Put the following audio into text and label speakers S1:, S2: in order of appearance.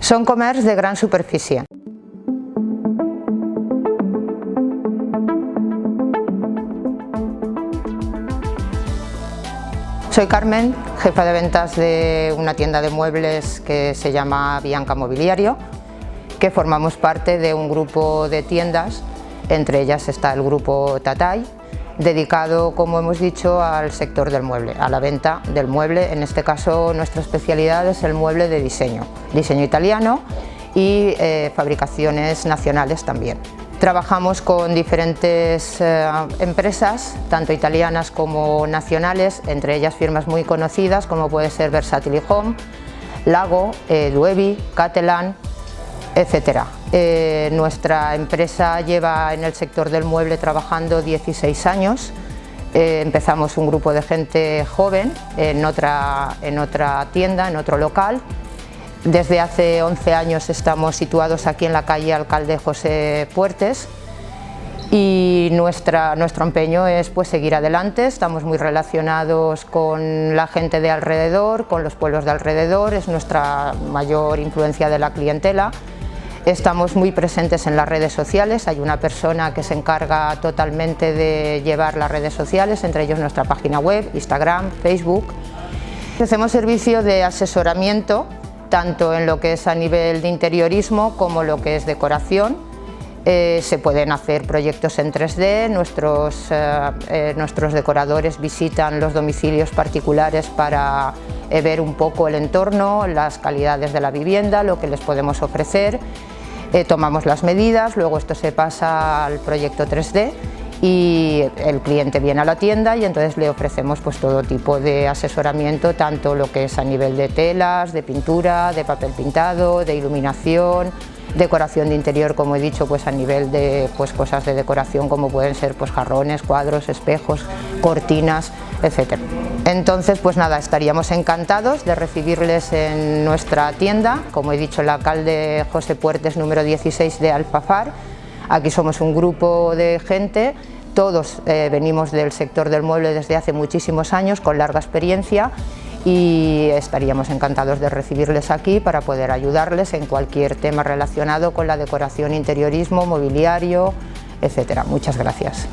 S1: Són comerç de gran superfície. Soy Carmen, jefa de ventas de una tienda de muebles que se llama Bianca Mobiliario, que formamos parte de un grupo de tiendas, entre ellas está el grupo Tatay, dedicado, como hemos dicho, al sector del mueble, a la venta del mueble. En este caso nuestra especialidad es el mueble de diseño italiano y fabricaciones nacionales también. Trabajamos con diferentes empresas, tanto italianas como nacionales, entre ellas firmas muy conocidas como puede ser Versatility Home, Lago, Duevi, Catalan, etc. Nuestra empresa lleva en el sector del mueble trabajando 16 años. Empezamos un grupo de gente joven en otra tienda, en otro local. Desde hace 11 años estamos situados aquí en la calle Alcalde José Puertes y nuestro empeño es pues seguir adelante. Estamos muy relacionados con la gente de alrededor, con los pueblos de alrededor, es nuestra mayor influencia de la clientela. Estamos muy presentes en las redes sociales, hay una persona que se encarga totalmente de llevar las redes sociales, entre ellos nuestra página web, Instagram, Facebook. Hacemos servicio de asesoramiento tanto en lo que es a nivel de interiorismo como lo que es decoración. Se pueden hacer proyectos en 3D, nuestros decoradores visitan los domicilios particulares para ver un poco el entorno, las calidades de la vivienda, lo que les podemos ofrecer. Tomamos las medidas, luego esto se pasa al proyecto 3D y el cliente viene a la tienda y entonces le ofrecemos pues todo tipo de asesoramiento, tanto lo que es a nivel de telas, de pintura, de papel pintado, de iluminación, decoración de interior, como he dicho, pues a nivel de pues cosas de decoración como pueden ser pues jarrones, cuadros, espejos, cortinas, etc. Entonces pues nada, estaríamos encantados de recibirles en nuestra tienda, como he dicho, en la Alcalde José Puertes número 16 de Alfafar. Aquí somos un grupo de gente, todos venimos del sector del mueble desde hace muchísimos años, con larga experiencia, y estaríamos encantados de recibirles aquí para poder ayudarles en cualquier tema relacionado con la decoración, interiorismo, mobiliario, etc. Muchas gracias.